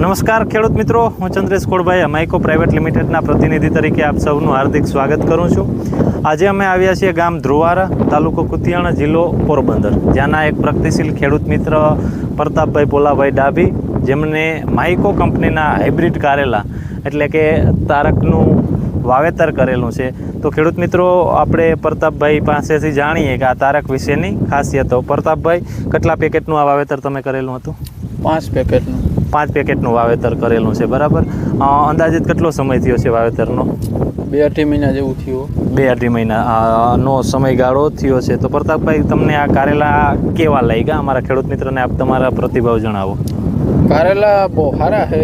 નમસ્કાર ખેડૂત મિત્રો, હું ચંદ્રેશ કોડભાઈ અમાઇકો પ્રાઇવેટ લિમિટેડના પ્રતિનિધિ તરીકે આપ સૌનું હાર્દિક સ્વાગત કરું છું. આજે અમે આવ્યા છીએ ગામ ધ્રુવારા, તાલુકો કુતિયાણા, જિલ્લો પોરબંદર, જ્યાંના એક પ્રગતિશીલ ખેડૂત મિત્ર પ્રતાપભાઈ પોલાભાઈ ડાભી, જેમને માઇકો કંપનીના હાઇબ્રિડ કારેલા એટલે કે તારકનું વાવેતર કરેલું છે. તો ખેડૂત મિત્રો, આપણે પ્રતાપભાઈ પાસેથી જાણીએ કે આ તારક વિશેની ખાસિયતો. પ્રતાપભાઈ, કેટલા પેકેટનું આ વાવેતર તમે કરેલું હતું? 5 પેકેટનું. 5 પેકેટનું વાવેતર કરેલું છે, બરાબર. અંદાજિત કેટલો સમય થયો છે વાવેતરનો? 2-2.5 મહિના જેવું થયું. 2-2.5 મહિનાનો સમયગાળો થયો છે. તો પ્રતાપભાઈ, તમને આ કારેલા કેવા લાગ્યા? અમારા ખેડૂત મિત્રને આપ તમારા પ્રતિભાવ જણાવો. કારેલા બહુ સારા છે,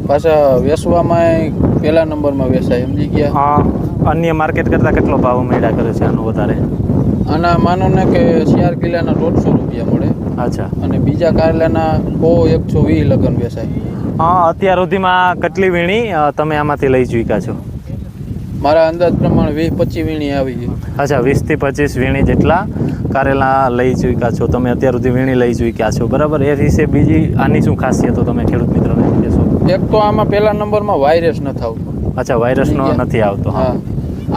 પાછા વેચવામાં પહેલા નંબરમાં વેચાય, સમજી ગયા. અન્ય માર્કેટ કરતાં કેટલો ભાવ મળ્યા કરે છે આનો વધારે? આના માનો ને કે 4 કિલોના 150 રૂપિયા મળે. અચ્છા. અને બીજા કારેલાના 120 લગન વેચાય. અત્યાર સુધીમાં કેટલી વીણી તમે આમાંથી લઈ ચૂક્યા છો? મારા અંદાજ પ્રમાણે 20-25 વીણી આવી છે. અચ્છા, 20 થી 25 વીણી જેટલા કારેલા લઈ ચૂક્યા છો તમે, અત્યાર સુધી વીણી લઈ ચૂક્યા છો, બરાબર. એ વિશે બીજી આની શું ખાસિયતો તમે ખેડૂત મિત્રોને કહેશો? એક તો આમાં પહેલા નંબરમાં વાયરસ નથી આવતો. અચ્છા, વાયરસનો નથી આવતો. હા,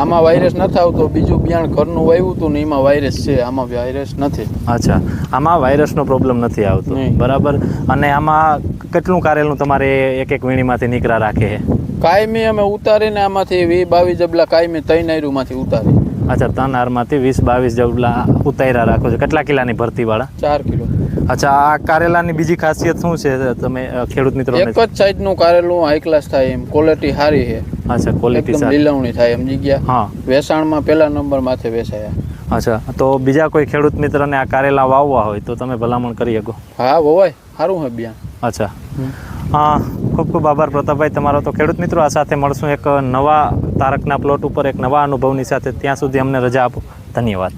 આમાં વાયરસ નથી આવતો. બીજું બિયાણ ઘરનું વાવ્યું હતું ને એમાં વાયરસ છે, આમાં વાયરસ નથી. અચ્છા, આમાં વાયરસનો પ્રોબ્લેમ નથી આવતો, બરાબર. અને આમાં કેટલું કારેલું તમારે એક વીણીમાંથી નીકળા રાખે છે? કાયમી અમે ઉતારીને આમાંથી 20-22 જબલા કાયમી 3 આયરુમાંથી ઉતારી. અચ્છા, 3 આરમાંથી 20-22 જબલા ઉતાર્યા રાખો છો. કેટલા કિલાની ભરતીવાળા? 4 કિલો. અચ્છા, આ કારેલાની બીજી ખાસિયત શું છે તમે ખેડૂત મિત્રો? એક જ સાઈઝનું કારેલું હાઈ ક્લાસ થાય, એમ ક્વોલિટી સારી છે. અચ્છા, ક્વોલિટી એકદમ લીલવણી થાય, સમજી ગયા. હા, વેચાણમાં પહેલા નંબર માથે વેચાયા. અચ્છા, તો બીજા કોઈ ખેડૂત મિત્રને આ કારેલા વાવવા હોય તો તમે ભલામણ કરી શકો? હા, વવાય, સારું છે બિયાણ. અચ્છા, હા, ખૂબ ખૂબ આભાર પ્રતાપભાઈ તમારો. તો ખેડૂત મિત્રો, આ સાથે મળશું એક નવા તારકના પ્લોટ ઉપર એક નવા અનુભવની સાથે. ત્યાં સુધી અમને રજા આપો. ધન્યવાદ.